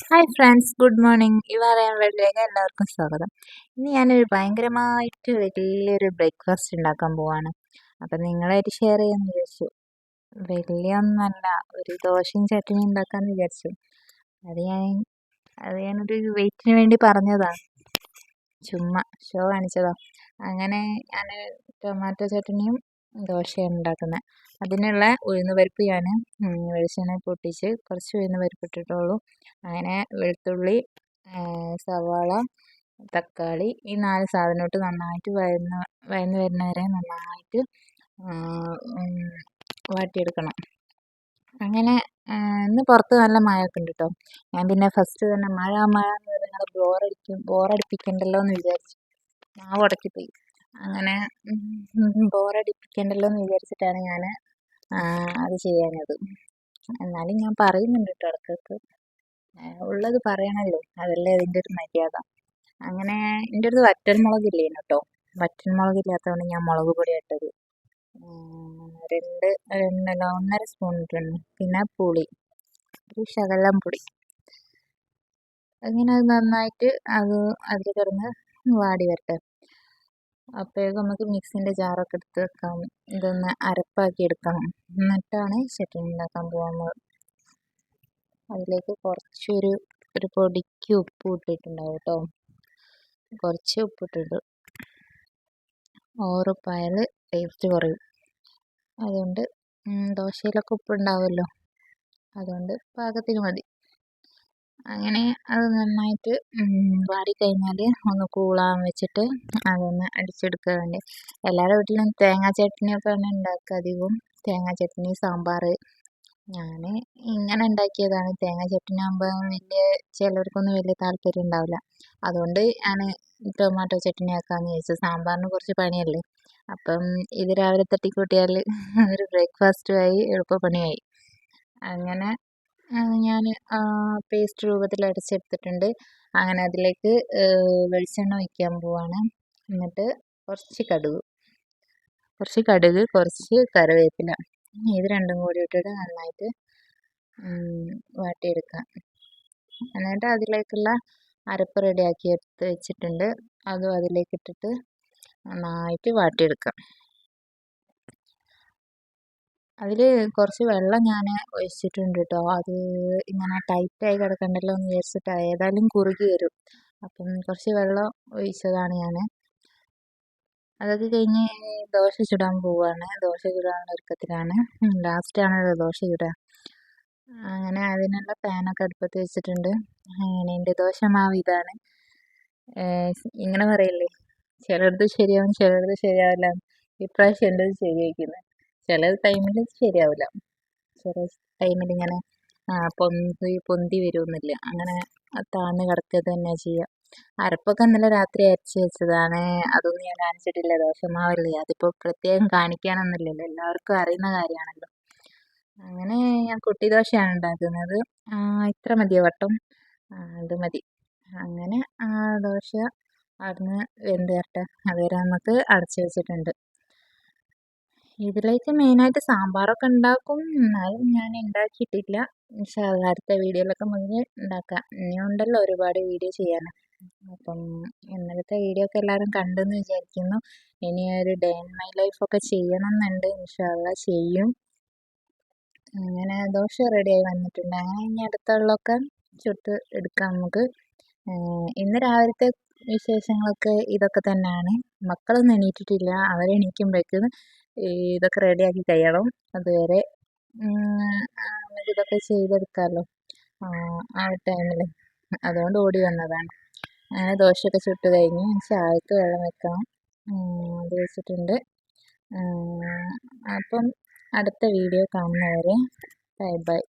Hi friends, good morning. ഇവറിയാൻ വേണ്ടിയിലേക്ക് എല്ലാവർക്കും സ്വാഗതം. ഇന്ന് ഞാനൊരു ഭയങ്കരമായിട്ട് വലിയൊരു ബ്രേക്ക്ഫാസ്റ്റ് ഉണ്ടാക്കാൻ പോവാണ്. അപ്പം നിങ്ങളായിട്ട് ഷെയർ ചെയ്യാമെന്ന് വിചാരിച്ചു. വലിയൊന്നല്ല, ഒരു ദോശയും ചട്നിയും ഉണ്ടാക്കാമെന്ന് വിചാരിച്ചു. അത് ഞാൻ ഞാനൊരു വെയിറ്റിന് വേണ്ടി പറഞ്ഞതാണ്, ചുമ്മാ ഷോ കാണിച്ചതാ. അങ്ങനെ ഞാൻ ടൊമാറ്റോ ചട്നിയും ദോശയാണ് ഉണ്ടാക്കുന്നത്. അതിനുള്ള ഉഴുന്ന് പരിപ്പ് ഞാൻ വെളിച്ചെണ്ണ പൊട്ടിച്ച് കുറച്ച് ഉഴുന്ന് പരിപ്പ് ഇട്ടിട്ടുള്ളൂ. അങ്ങനെ വെളുത്തുള്ളി, സവാള, തക്കാളി, ഈ 4 സാധനം ഇട്ട് നന്നായിട്ട് വഴന്ന് വരുന്ന വരെ നന്നായിട്ട് വാട്ടിയെടുക്കണം. അങ്ങനെ ഇന്ന് പുറത്ത് നല്ല മഴയൊക്കെ ഉണ്ട് കേട്ടോ. ഞാൻ പിന്നെ ഫസ്റ്റ് തന്നെ മഴ എന്ന് നിങ്ങളെ ബോറടിപ്പിക്കണ്ടല്ലോ എന്ന് വിചാരിച്ചു. മാവ് ഉടക്കിപ്പോയി. അങ്ങനെ ബോറടിപ്പിക്കണ്ടല്ലോ എന്ന് വിചാരിച്ചിട്ടാണ് ഞാൻ അത് ചെയ്യാനത്. എന്നാലും ഞാൻ പറയുന്നുണ്ട് കേട്ടോ ഇടയ്ക്കൊക്കെ. ഉള്ളത് പറയണല്ലോ, അതല്ലേ അതിൻ്റെ ഒരു മര്യാദ. അങ്ങനെ എൻ്റെ അടുത്ത് വറ്റൽമുളകില്ലേനു കേട്ടോ. വറ്റൽമുളകില്ലാത്തതുകൊണ്ട് ഞാൻ മുളക് പൊടി ഇട്ടത്. 1.5 സ്പൂൺ ഇട്ടിട്ടുണ്ട്. പിന്നെ പുളി, ഒരു ശകലം പൊടി. അങ്ങനെ അത് നന്നായിട്ട് അതിൽ കിടന്ന് വാടി വരട്ടെ. അപ്പോഴേക്കും നമുക്ക് മിക്സിൻ്റെ ജാറൊക്കെ എടുത്ത് വെക്കാം. ഇതൊന്ന് അരപ്പാക്കി എടുക്കണം. എന്നിട്ടാണ് ചട്നി ഉണ്ടാക്കാൻ പോകുന്നത്. അതിലേക്ക് കുറച്ചൊരു പൊടിക്ക് ഉപ്പ് ഇട്ടിട്ടുണ്ടാവും കേട്ടോ. കുറച്ച് ഉപ്പിട്ടിട്ട്, ഓവറുപ്പായാൽ ടേസ്റ്റ് കുറയും. അതുകൊണ്ട് ദോശയിലൊക്കെ ഉപ്പുണ്ടാവുമല്ലോ, അതുകൊണ്ട് പാകത്തിന് മതി. അങ്ങനെ അത് നന്നായിട്ട് വാടിക്കഴിഞ്ഞാൽ ഒന്ന് കൂളാൻ വെച്ചിട്ട് അതൊന്ന് അടിച്ചെടുക്കാൻ വേണ്ടി. എല്ലാവരുടെ വീട്ടിലും തേങ്ങാ ചട്നിയൊക്കെയാണ് ഉണ്ടാക്കുക അധികവും. തേങ്ങാ ചട്നി, സാമ്പാർ. ഞാൻ ഇങ്ങനെ ഉണ്ടാക്കിയതാണ്. തേങ്ങാ ചട്നി ആകുമ്പോൾ ചിലർക്കൊന്നും വലിയ താല്പര്യം ഉണ്ടാവില്ല. അതുകൊണ്ട് ഞാൻ ടൊമാറ്റോ ചട്നി ആക്കാമെന്ന് വിചാരിച്ചു. സാമ്പാറിന് കുറച്ച് പണിയല്ലേ. അപ്പം ഇത് രാവിലെ തട്ടിക്കൂട്ടിയാൽ ഒരു ബ്രേക്ക്ഫാസ്റ്റുമായി, എളുപ്പപ്പണിയായി. അങ്ങനെ ഞാൻ പേസ്റ്റ് രൂപത്തിൽ അരച്ചെടുത്തിട്ടുണ്ട്. അങ്ങനെ അതിലേക്ക് വെളിച്ചെണ്ണ ഒഴിക്കാൻ പോവാണ്. എന്നിട്ട് കുറച്ച് കടുക്, കുറച്ച് കറിവേപ്പില, ഇത് രണ്ടും കൂടി ഇട്ടിട്ട് നന്നായിട്ട് വാട്ടിയെടുക്കാം. എന്നിട്ട് അതിലേക്കുള്ള അരപ്പ് റെഡിയാക്കി എടുത്ത് വെച്ചിട്ടുണ്ട്. അതും അതിലേക്ക് ഇട്ടിട്ട് നന്നായിട്ട് വാട്ടിയെടുക്കാം. അതിൽ കുറച്ച് വെള്ളം ഞാൻ ഒഴിച്ചിട്ടുണ്ട് കേട്ടോ. അത് ഇങ്ങനെ ടൈറ്റായി കിടക്കണ്ടല്ലോ എന്ന് വിചാരിച്ചിട്ട്. ഏതായാലും കുറുകി വരും, അപ്പം കുറച്ച് വെള്ളം ഒഴിച്ചതാണ് ഞാൻ. അതൊക്കെ കഴിഞ്ഞ് ദോശ ചുടാൻ പോവുകയാണ്. ദോശ ചുടാനുള്ള ഒരുക്കത്തിലാണ്. ലാസ്റ്റാണല്ലോ ദോശ ചുടുക. അങ്ങനെ അതിനുള്ള പാനൊക്കെ അടുപ്പത്ത് വെച്ചിട്ടുണ്ട്. അങ്ങനെ എൻ്റെ ദോശമാവ് ഇതാണ്. ഇങ്ങനെ പറയില്ലേ, ചിലടത്ത് ശരിയാവും, ചിലടത്ത് ശരിയാവില്ല. ഇപ്രാവശ്യം എൻ്റെ ശരിയായിരിക്കുന്നത്. ചില ടൈമിൽ ശരിയാവില്ല, ചില ടൈമിൽ ഇങ്ങനെ പൊന്തി വരുമെന്നില്ല. അങ്ങനെ താഴ്ന്ന് കിടക്കുക തന്നെ ചെയ്യുക. അരപ്പൊക്കെ ഇന്നലെ രാത്രി അരച്ച് വെച്ചതാണ്. അതൊന്നും ഞാൻ കാണിച്ചിട്ടില്ല. ദോശമാവല്ലേ, അതിപ്പോൾ പ്രത്യേകം കാണിക്കാനൊന്നുമില്ലല്ലോ, എല്ലാവർക്കും അറിയുന്ന കാര്യമാണല്ലോ. അങ്ങനെ ഞാൻ കുട്ടി ദോശയാണ് ഉണ്ടാക്കുന്നത്. ഇത്ര മതിയോ വട്ടം? ഇത് മതി. അങ്ങനെ ദോശ അവിടുന്ന് വെന്ത് വരട്ടെ, അതുവരെ നമുക്ക് അടച്ചു വെച്ചിട്ടുണ്ട്. ഇതിലേക്ക് മെയിനായിട്ട് സാമ്പാറൊക്കെ ഉണ്ടാക്കും, എന്നാലും ഞാൻ ഉണ്ടാക്കിയിട്ടില്ല. പക്ഷേ അടുത്ത വീഡിയോയിലൊക്കെ മുന്നേ ഉണ്ടാക്കാം. ഇനിയുണ്ടല്ലോ ഒരുപാട് വീഡിയോ ചെയ്യാൻ. അപ്പം ഇന്നലത്തെ വീഡിയോ ഒക്കെ എല്ലാവരും കണ്ടെന്ന് വിചാരിക്കുന്നു. ഇനി ഒരു ഡേ ഇൻ മൈ ലൈഫൊക്കെ ചെയ്യണം എന്നുണ്ട്. ഇൻഷാ അള്ളാ ചെയ്യും. അങ്ങനെ ദോശ റെഡിയായി വന്നിട്ടുണ്ട്. അങ്ങനെ ഇനി അടുത്തുള്ളതൊക്കെ ചുട്ട് എടുക്കാം നമുക്ക്. ഇന്ന് രാവിലത്തെ വിശേഷങ്ങളൊക്കെ ഇതൊക്കെ തന്നെയാണ്. മക്കളൊന്നും എണീറ്റിട്ടില്ല. അവരെണീക്കുമ്പോഴേക്കും ഇതൊക്കെ റെഡിയാക്കി കഴിയണം. അതുവരെ ഇതൊക്കെ ചെയ്തെടുക്കാമല്ലോ ആ ടൈമിൽ. അതുകൊണ്ട് ഓടി വന്നതാണ്. അങ്ങനെ ദോശയൊക്കെ ചുട്ട് കഴിഞ്ഞ് ചായക്ക് വെള്ളം വെക്കണം. അത് വെച്ചിട്ടുണ്ട്. അപ്പം അടുത്ത വീഡിയോ കാണുന്നവരെ ബൈ ബൈ.